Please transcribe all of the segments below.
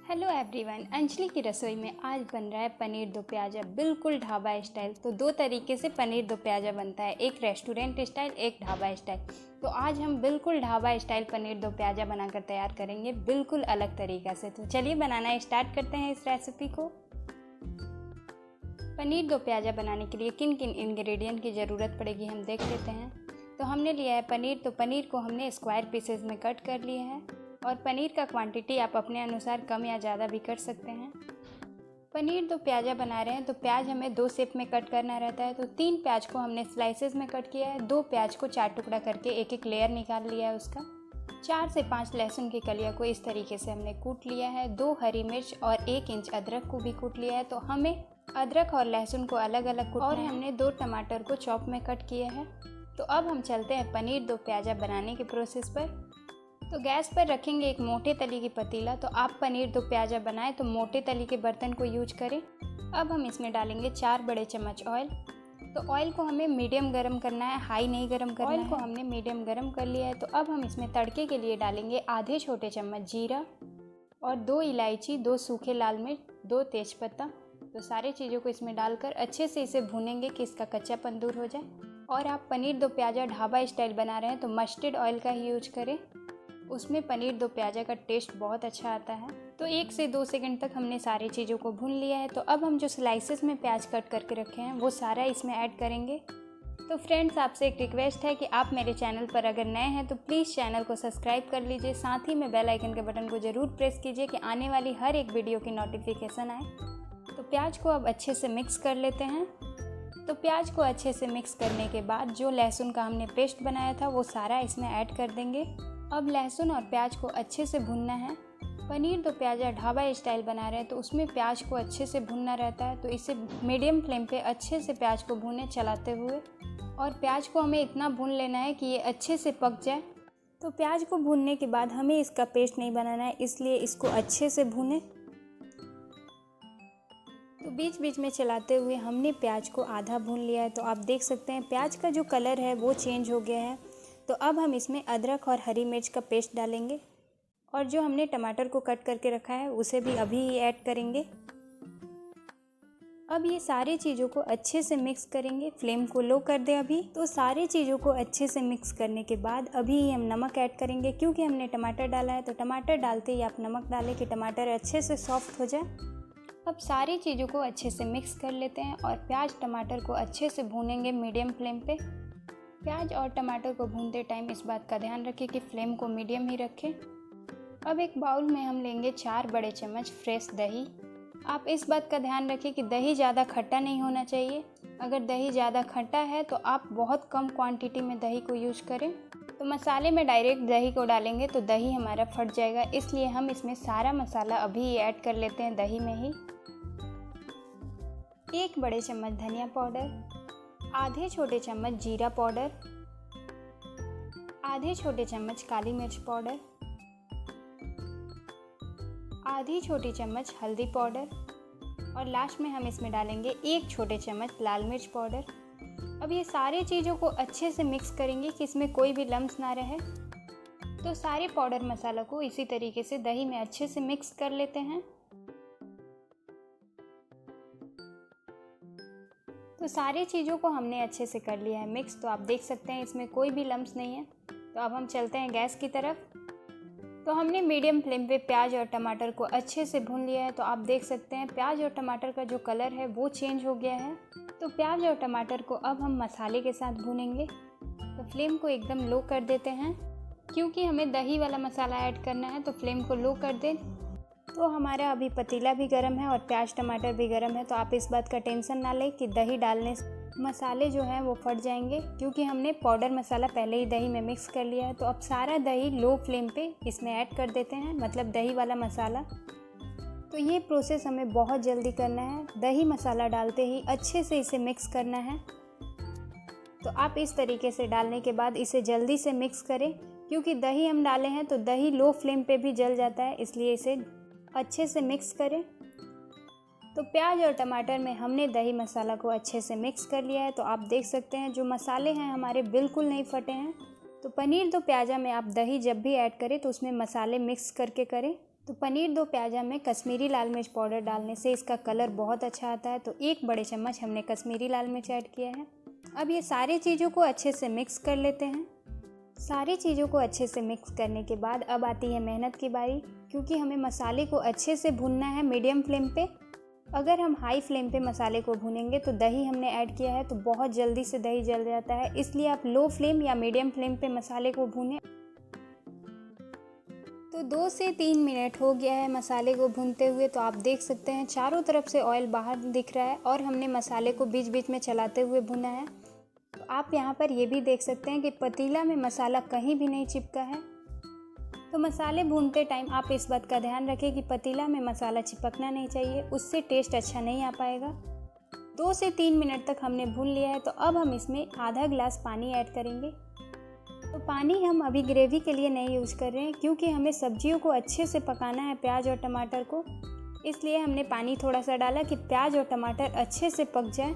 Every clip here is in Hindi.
हेलो एवरीवन, अंजलि की रसोई में आज बन रहा है पनीर दो प्याज़ा, बिल्कुल ढाबा स्टाइल। तो दो तरीके से पनीर दो प्याज़ा बनता है, एक रेस्टोरेंट स्टाइल, एक ढाबा स्टाइल। तो आज हम बिल्कुल ढाबा स्टाइल पनीर दो प्याज़ा बनाकर तैयार करेंगे, बिल्कुल अलग तरीक़ा से। तो चलिए बनाना स्टार्ट करते हैं इस रेसिपी को। पनीर दो प्याज़ा बनाने के लिए किन किन इंग्रेडिएंट की ज़रूरत पड़ेगी हम देख लेते हैं। तो हमने लिया है पनीर, तो पनीर को हमने स्क्वायर पीसेज में कट कर लिए हैं। और पनीर का क्वांटिटी आप अपने अनुसार कम या ज़्यादा भी कर सकते हैं। पनीर दो प्याज़ा बना रहे हैं तो प्याज हमें दो शेप में कट करना रहता है। तो 3 प्याज को हमने स्लाइसेस में कट किया है, 2 प्याज को 4 टुकड़ा करके एक एक लेयर निकाल लिया है उसका। 4 से 5 लहसुन की कलियों को इस तरीके से हमने कूट लिया है। 2 हरी मिर्च और 1 इंच अदरक को भी कूट लिया है। तो हमें अदरक और लहसुन को अलग अलग कूटना है। और हमने 2 टमाटर को चॉप में कट किया है। तो अब हम चलते हैं पनीर दो प्याज़ा बनाने के प्रोसेस पर। तो गैस पर रखेंगे एक मोटे तली की पतीला। तो आप पनीर दो प्याज़ा बनाएं तो मोटे तली के बर्तन को यूज करें। अब हम इसमें डालेंगे 4 बड़े चम्मच ऑयल। तो ऑयल को हमें मीडियम गरम करना है, हाई नहीं गरम करना है। ऑयल को हमने मीडियम गरम कर लिया है। तो अब हम इसमें तड़के के लिए डालेंगे आधे छोटे चम्मच जीरा और 2 इलायची, 2 सूखे लाल मिर्च, 2 तेज़पत्ता। तो सारी चीज़ों को इसमें डालकर अच्छे से इसे भूनेंगे कि इसका कच्चापन दूर हो जाए। और आप पनीर दो प्याज़ा ढाबा स्टाइल बना रहे हैं तो मस्टर्ड ऑयल का ही यूज करें, उसमें पनीर दो प्याज़ा का टेस्ट बहुत अच्छा आता है। तो 1 से 2 सेकंड तक हमने सारी चीज़ों को भून लिया है। तो अब हम जो स्लाइसेस में प्याज कट करके रखे हैं वो सारा इसमें ऐड करेंगे। तो फ्रेंड्स, आपसे एक रिक्वेस्ट है कि आप मेरे चैनल पर अगर नए हैं तो प्लीज़ चैनल को सब्सक्राइब कर लीजिए, साथ ही में बेल आइकन के बटन को ज़रूर प्रेस कीजिए कि आने वाली हर एक वीडियो की नोटिफिकेशन आए। तो प्याज को अब अच्छे से मिक्स कर लेते हैं। तो प्याज को अच्छे से मिक्स करने के बाद जो लहसुन का हमने पेस्ट बनाया था वो सारा इसमें ऐड कर देंगे। अब लहसुन और प्याज को अच्छे से भूनना है। पनीर दो प्याज़ा ढाबा स्टाइल बना रहे हैं तो उसमें प्याज को अच्छे से भूनना रहता है। तो इसे मीडियम फ्लेम पे अच्छे से प्याज को भूने चलाते हुए, और प्याज को हमें इतना भून लेना है कि ये अच्छे से पक जाए। तो प्याज को भूनने के बाद हमें इसका पेस्ट नहीं बनाना है, इसलिए इसको अच्छे से भूनें। तो बीच बीच में चलाते हुए हमने प्याज को आधा भून लिया है। तो आप देख सकते हैं प्याज का जो कलर है वो चेंज हो गया है। तो अब हम इसमें अदरक और हरी मिर्च का पेस्ट डालेंगे, और जो हमने टमाटर को कट करके रखा है उसे भी अभी ही ऐड करेंगे। अब ये सारी चीज़ों को अच्छे से मिक्स करेंगे। फ्लेम को लो कर दें अभी। तो सारी चीज़ों को अच्छे से मिक्स करने के बाद अभी ही हम नमक ऐड करेंगे, क्योंकि हमने टमाटर डाला है। तो टमाटर डालते ही आप नमक डालें कि टमाटर अच्छे से सॉफ्ट हो जाए। अब सारी चीज़ों को अच्छे से मिक्स कर लेते हैं और प्याज टमाटर को अच्छे से भूनेंगे मीडियम फ्लेम पे। प्याज और टमाटर को भूनते टाइम इस बात का ध्यान रखें कि फ्लेम को मीडियम ही रखें। अब एक बाउल में हम लेंगे 4 बड़े चम्मच फ्रेश दही। आप इस बात का ध्यान रखें कि दही ज़्यादा खट्टा नहीं होना चाहिए। अगर दही ज़्यादा खट्टा है तो आप बहुत कम क्वांटिटी में दही को यूज करें। तो मसाले में डायरेक्ट दही को डालेंगे तो दही हमारा फट जाएगा, इसलिए हम इसमें सारा मसाला अभी ऐड कर लेते हैं दही में ही। 1 बड़े चम्मच धनिया पाउडर, आधे छोटे चम्मच जीरा पाउडर, आधे छोटे चम्मच काली मिर्च पाउडर, आधी छोटी चम्मच हल्दी पाउडर, और लास्ट में हम इसमें डालेंगे 1 छोटे चम्मच लाल मिर्च पाउडर। अब ये सारी चीज़ों को अच्छे से मिक्स करेंगे कि इसमें कोई भी लम्स ना रहे। तो सारे पाउडर मसाला को इसी तरीके से दही में अच्छे से मिक्स कर लेते हैं। तो सारी चीज़ों को हमने अच्छे से कर लिया है मिक्स। तो आप देख सकते हैं इसमें कोई भी लम्स नहीं है। तो अब हम चलते हैं गैस की तरफ। तो हमने मीडियम फ्लेम पे प्याज और टमाटर को अच्छे से भून लिया है। तो आप देख सकते हैं प्याज और टमाटर का जो कलर है वो चेंज हो गया है। तो प्याज और टमाटर को अब हम मसाले के साथ भूनेंगे। तो फ्लेम को एकदम लो कर देते हैं, क्योंकि हमें दही वाला मसाला ऐड करना है। तो फ्लेम को लो कर दें। तो हमारा अभी पतीला भी गर्म है और प्याज टमाटर भी गर्म है। तो आप इस बात का टेंशन ना लें कि दही डालने से मसाले जो हैं वो फट जाएंगे, क्योंकि हमने पाउडर मसाला पहले ही दही में मिक्स कर लिया है। तो अब सारा दही लो फ्लेम पे इसमें ऐड कर देते हैं, मतलब दही वाला मसाला। तो ये प्रोसेस हमें बहुत जल्दी करना है। दही मसाला डालते ही अच्छे से इसे मिक्स करना है। तो आप इस तरीके से डालने के बाद इसे जल्दी से मिक्स करें, क्योंकि दही हम डाले हैं तो दही लो फ्लेम पे भी जल जाता है, इसलिए इसे अच्छे से मिक्स करें। तो प्याज और टमाटर में हमने दही मसाला को अच्छे से मिक्स कर लिया है। तो आप देख सकते हैं जो मसाले हैं हमारे बिल्कुल नहीं फटे हैं। तो पनीर दो प्याज़ा में आप दही जब भी ऐड करें तो उसमें मसाले मिक्स करके करें। तो पनीर दो प्याज़ा में कश्मीरी लाल मिर्च पाउडर डालने से इसका कलर बहुत अच्छा आता है। तो 1 बड़े चम्मच हमने कश्मीरी लाल मिर्च ऐड किया है। अब ये सारी चीज़ों को अच्छे से मिक्स कर लेते हैं। सारी चीज़ों को अच्छे से मिक्स करने के बाद अब आती है मेहनत की बारी, क्योंकि हमें मसाले को अच्छे से भूनना है मीडियम फ्लेम पे। अगर हम हाई फ्लेम पे मसाले को भूनेंगे तो दही हमने ऐड किया है तो बहुत जल्दी से दही जल जाता है, इसलिए आप लो फ्लेम या मीडियम फ्लेम पे मसाले को भूनें। तो 2 से 3 मिनट हो गया है मसाले को भूनते हुए। तो आप देख सकते हैं चारों तरफ से ऑयल बाहर दिख रहा है और हमने मसाले को बीच बीच में चलाते हुए भुना है। तो आप यहाँ पर ये भी देख सकते हैं कि पतीला में मसाला कहीं भी नहीं चिपका है। तो मसाले भूनते टाइम आप इस बात का ध्यान रखें कि पतीला में मसाला चिपकना नहीं चाहिए, उससे टेस्ट अच्छा नहीं आ पाएगा। 2 से 3 मिनट तक हमने भून लिया है। तो अब हम इसमें आधा गिलास पानी ऐड करेंगे। तो पानी हम अभी ग्रेवी के लिए नहीं यूज़ कर रहे हैं, क्योंकि हमें सब्जियों को अच्छे से पकाना है, प्याज और टमाटर को, इसलिए हमने पानी थोड़ा सा डाला कि प्याज और टमाटर अच्छे से पक जाए।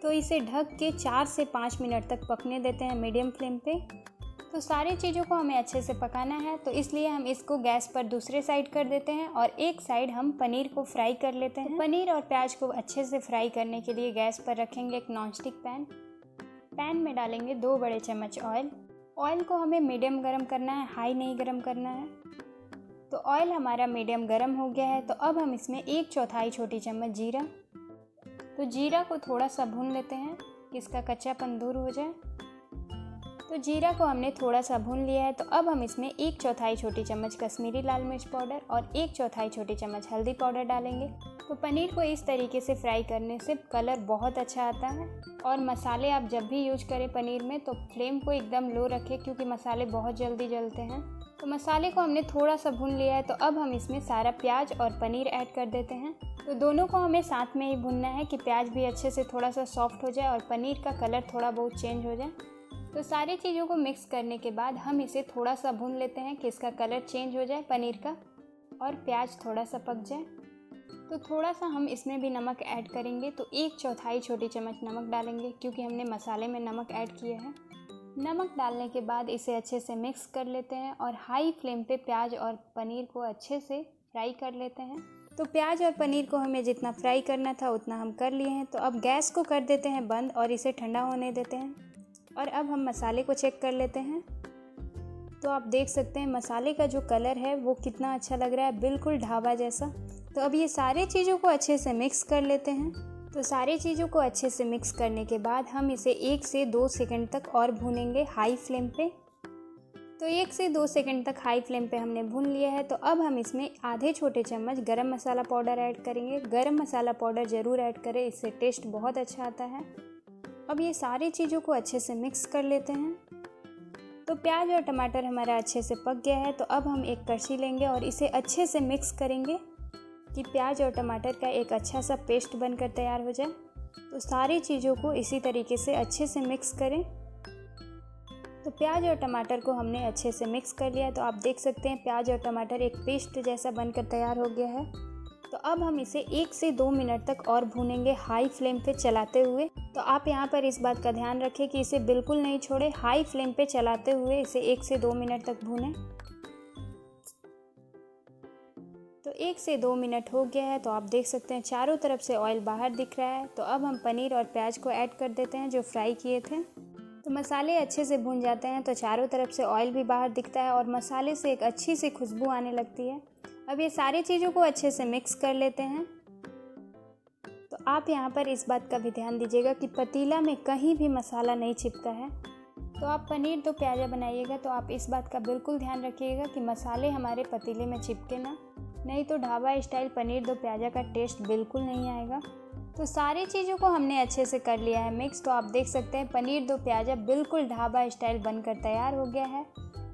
तो इसे ढक के 4 से 5 मिनट तक पकने देते हैं मीडियम फ्लेम पे। तो सारी चीज़ों को हमें अच्छे से पकाना है, तो इसलिए हम इसको गैस पर दूसरे साइड कर देते हैं और एक साइड हम पनीर को फ्राई कर लेते हैं। पनीर और प्याज को अच्छे से फ्राई करने के लिए गैस पर रखेंगे एक नॉनस्टिक पैन। पैन में डालेंगे 2 बड़े चम्मच ऑयल। ऑयल को हमें मीडियम गरम करना है, हाई नहीं गरम करना है। तो ऑयल हमारा मीडियम गरम हो गया है। तो अब हम इसमें 1/4 छोटी चम्मच जीरा, तो जीरा को थोड़ा सा भून लेते हैं कि इसका कच्चापन दूर हो जाए। तो जीरा को हमने थोड़ा सा भून लिया है। तो अब हम इसमें 1/4 छोटी चम्मच कश्मीरी लाल मिर्च पाउडर और 1/4 छोटी चम्मच हल्दी पाउडर डालेंगे। तो पनीर को इस तरीके से फ्राई करने से कलर बहुत अच्छा आता है। और मसाले आप जब भी यूज करें पनीर में तो फ्लेम को एकदम लो रखें, क्योंकि मसाले बहुत जल्दी जलते हैं। तो मसाले को हमने थोड़ा सा भून लिया है। तो अब हम इसमें सारा प्याज और पनीर ऐड कर देते हैं। तो दोनों को हमें साथ में ही भूनना है कि प्याज भी अच्छे से थोड़ा सा सॉफ्ट हो जाए और पनीर का कलर थोड़ा बहुत चेंज हो जाए। तो सारी चीज़ों को मिक्स करने के बाद हम इसे थोड़ा सा भून लेते हैं कि इसका कलर चेंज हो जाए पनीर का और प्याज थोड़ा सा पक जाए। तो थोड़ा सा हम इसमें भी नमक ऐड करेंगे। तो 1/4 छोटी चम्मच नमक डालेंगे, क्योंकि हमने मसाले में नमक ऐड किया है। नमक डालने के बाद इसे अच्छे से मिक्स कर लेते हैं और हाई फ्लेम पे प्याज और पनीर को अच्छे से फ्राई कर लेते हैं। तो प्याज और पनीर को हमें जितना फ्राई करना था उतना हम कर लिए हैं। तो अब गैस को कर देते हैं बंद और इसे ठंडा होने देते हैं। और अब हम मसाले को चेक कर लेते हैं। तो आप देख सकते हैं मसाले का जो कलर है वो कितना अच्छा लग रहा है, बिल्कुल ढाबा जैसा। तो अब ये सारी चीज़ों को अच्छे से मिक्स कर लेते हैं। तो सारी चीज़ों को अच्छे से मिक्स करने के बाद हम इसे 1 से 2 सेकंड तक और भूनेंगे हाई फ्लेम पे। तो 1 से 2 सेकंड तक हाई फ्लेम पे हमने भून लिया है। तो अब हम इसमें आधे छोटे चम्मच गरम मसाला पाउडर ऐड करेंगे। गरम मसाला पाउडर ज़रूर ऐड करें, इससे टेस्ट बहुत अच्छा आता है। अब ये सारी चीज़ों को अच्छे से मिक्स कर लेते हैं। तो प्याज और टमाटर हमारा अच्छे से पक गया है। तो अब हम एक कड़छी लेंगे और इसे अच्छे से मिक्स करेंगे कि प्याज और टमाटर का एक अच्छा सा पेस्ट बनकर तैयार हो जाए। तो सारी चीज़ों को इसी तरीके से अच्छे से मिक्स करें। तो प्याज और टमाटर को हमने अच्छे से मिक्स कर लिया है। तो आप देख सकते हैं प्याज और टमाटर एक पेस्ट जैसा बनकर तैयार हो गया है। तो अब हम इसे 1 से 2 मिनट तक और भूनेंगे हाई फ्लेम पे चलाते हुए। तो आप यहाँ पर इस बात का ध्यान रखें कि इसे बिल्कुल नहीं छोड़े, हाई फ्लेम पे चलाते हुए इसे 1 से 2 मिनट तक भूनें। तो 1 से 2 मिनट हो गया है। तो आप देख सकते हैं चारों तरफ से ऑयल बाहर दिख रहा है। तो अब हम पनीर और प्याज को ऐड कर देते हैं जो फ्राई किए थे। तो मसाले अच्छे से भून जाते हैं तो चारों तरफ से ऑयल भी बाहर दिखता है और मसाले से एक अच्छी सी खुशबू आने लगती है। अब ये सारी चीज़ों को अच्छे से मिक्स कर लेते हैं। तो आप यहाँ पर इस बात का भी ध्यान दीजिएगा कि पतीला में कहीं भी मसाला नहीं चिपका है। तो आप पनीर दो प्याज़ा बनाइएगा तो आप इस बात का बिल्कुल ध्यान रखिएगा कि मसाले हमारे पतीले में चिपके ना, नहीं तो ढाबा स्टाइल पनीर दो प्याज़ा का टेस्ट बिल्कुल नहीं आएगा। तो सारी चीज़ों को हमने अच्छे से कर लिया है मिक्स। तो आप देख सकते हैं पनीर दो प्याज़ा बिल्कुल ढाबा स्टाइल बनकर तैयार हो गया है।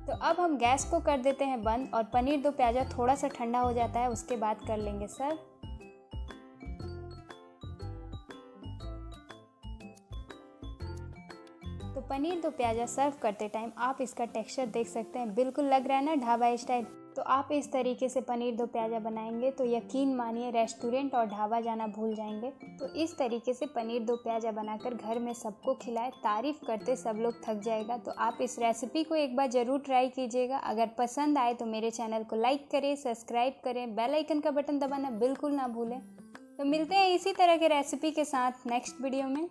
तो अब हम गैस को कर देते हैं बंद और पनीर दो प्याज़ा थोड़ा सा ठंडा हो जाता है, उसके बाद कर लेंगे सर्व। तो पनीर दो प्याज़ा सर्व करते टाइम आप इसका टेक्सचर देख सकते हैं, बिल्कुल लग रहा है ना ढाबा स्टाइल। तो आप इस तरीके से पनीर दो प्याज़ा बनाएंगे तो यकीन मानिए रेस्टोरेंट और ढाबा जाना भूल जाएंगे। तो इस तरीके से पनीर दो प्याज़ा बनाकर घर में सबको खिलाएं, तारीफ़ करते सब लोग थक जाएगा। तो आप इस रेसिपी को एक बार ज़रूर ट्राई कीजिएगा। अगर पसंद आए तो मेरे चैनल को लाइक करें, सब्सक्राइब करें, बेल आइकन का बटन दबाना बिल्कुल ना भूलें। तो मिलते हैं इसी तरह के रेसिपी के साथ नेक्स्ट वीडियो में।